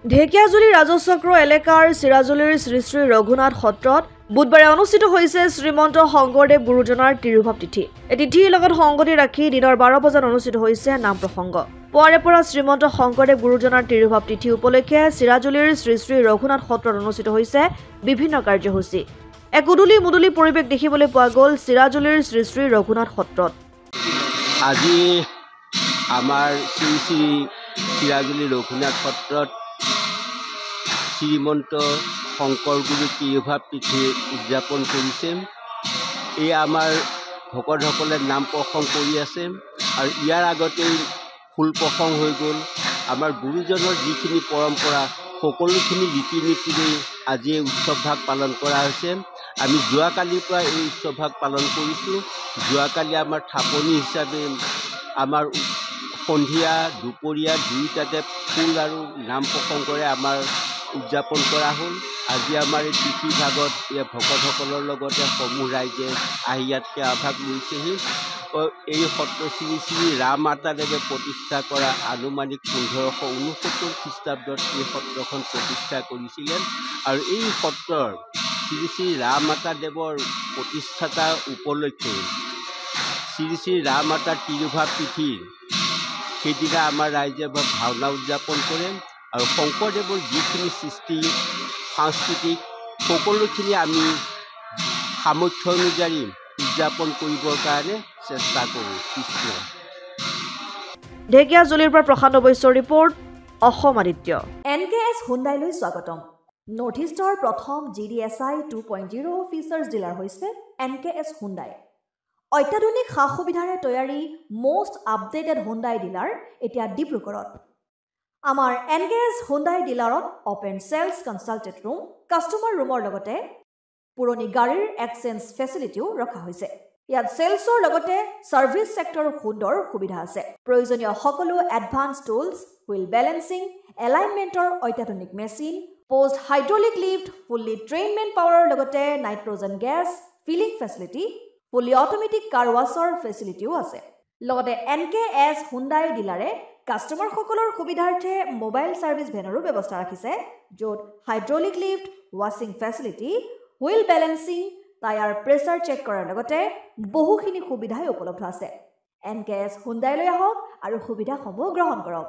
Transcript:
ঢেকিয়াজুলি ৰাজচক্ৰ এলেকাৰ চিৰাজুলিৰ শ্ৰী শ্ৰী ৰঘুনাথ সত্ৰত বুধবাৰে অনুষ্ঠিত হৈছে শ্ৰীমন্ত শংকৰদেৱ গুৰুজনাৰ তিৰুভাৱ তিথি। এই তিথিৰ লগত সংগতি ৰাখি দিনৰ 12 বজাত অনুষ্ঠিত হৈছে নাম প্ৰসংগ। পুৱাৰে পৰা শ্ৰীমন্ত শংকৰদেৱ গুৰুজনাৰ তিৰুভাৱ তিথি উপলক্ষে চিৰাজুলিৰ শ্ৰী শ্ৰী ৰঘুনাথ সত্ৰত অনুষ্ঠিত হৈছে বিভিন্ন কাৰ্যসূচী। এক উদুলি মুদুলি পৰিৱেশ দেখিবলৈ পোৱা গ'ল চিৰাজুলিৰ শ্ৰী শ্ৰী ৰঘুনাথ সত্ৰত। আজি আমাৰ শ্ৰী শ্ৰী চিৰাজুলি ৰঘুনাথ সত্ৰত শ্ৰীমন্ত শংকৰ গুৰু তিৰুভাৱ তিথি উদযাপন কৰিছে। এই আমাৰ ভকতসকলে নাম প্ৰসংগ কৰি আছে আৰু ইয়াৰ আগতেই ফুল প্ৰসংগ হৈ গ'ল। আমাৰ গুৰুজনৰ যিখিনি পৰম্পৰা সকলোখিনি ৰীতি নীতিৰে আজি এই উৎসৱভাগ পালন কৰা হৈছে। আমি যোৱাকালিৰ পৰা এই উৎসৱভাগ পালন কৰিছোঁ। যোৱাকালি আমাৰ থাপনি হিচাপে আমাৰ সন্ধিয়া দুপৰীয়া দুয়োটাতে ফুল আৰু নাম প্ৰসংগৰে আমাৰ উদযাপন কৰা হ'ল। আজি আমাৰ এই তিথি ভাগত ভকতসকলৰ লগতে সমূহ ৰাইজে আহি ইয়াত সেৱাভাগ লৈছেহি। এই সত্ৰ শ্ৰী শ্ৰী ৰাম মাতাদেৱে প্ৰতিষ্ঠা কৰা আনুমানিক 1569 খ্ৰীষ্টাব্দত এই সত্ৰখন প্ৰতিষ্ঠা কৰিছিলে আৰু এই সত্ৰৰ শ্ৰী শ্ৰী ৰাম মাতাদেৱৰ প্ৰতিষ্ঠাতা উপলক্ষে শ্ৰী শ্ৰী ৰাম মাতাৰ তিৰুভাৱ তিথি সেইদিনা আমাৰ ৰাইজে ভাওনা উদযাপন কৰে আৰু শংকৰদেৱৰ যিখিনি সৃষ্টি সাংস্কৃতিক সকলোখিনি আমি সামৰ্থ্য অনুযায়ী উদযাপন কৰিবৰ কাৰণে চেষ্টা কৰোঁ। ঢেকিয়াজুলিৰ পৰা প্ৰশান্ত বৈশ্যৰ ৰিপৰ্ট, অসম আদিত্য। NKS হুণ্ডাইলৈ স্বাগতম। নৰ্থ ইষ্টৰ প্ৰথম GDSI 2.0 ফিচাৰ্ছ ডিলাৰ হৈছে NKS হুণ্ডাই। অত্যাধুনিক সা সুবিধাৰে তৈয়াৰী মষ্ট আপডেটেড হুণ্ডাই ডিলাৰ এতিয়া ডিব্ৰুগড়ত। আমাৰ NKS হুণ্ডাই ডিলাৰত open sales consulted room, customer ৰুমৰ লগতে পুৰণি গাড়ীৰ এক্সচেঞ্জ ফেচিলিটিও ৰখা হৈছে। ইয়াত চেলছৰ লগতে ছাৰ্ভিচ ছেক্টৰৰ সুন্দৰ সুবিধা আছে। প্ৰয়োজনীয় সকলো এডভান্স টুলছ, হুইল বেলেন্সিং, এলাইনমেণ্টৰ অত্যাধুনিক machine, post hydraulic lift, fully ট্ৰেইনমেণ্ট পাৱাৰৰ লগতে nitrogen gas filling facility, fully automatic car ৱাছৰ ফেচিলিটিও আছে। লগতে NKS হুণ্ডাই ডিলাৰে কাষ্টমাৰসকলৰ সুবিধাৰ্থে মোবাইল ছাৰ্ভিচ ভেনৰো ব্যৱস্থা ৰাখিছে, য'ত হাইড্ৰলিক লিফ্ট, ৱাছিং facility, wheel balancing, tyre pressure check কৰাৰ লগতে বহুখিনি সুবিধাই উপলব্ধ আছে। NKS হুণ্ডাইলৈ আহক আৰু সুবিধাসমূহ গ্ৰহণ কৰক।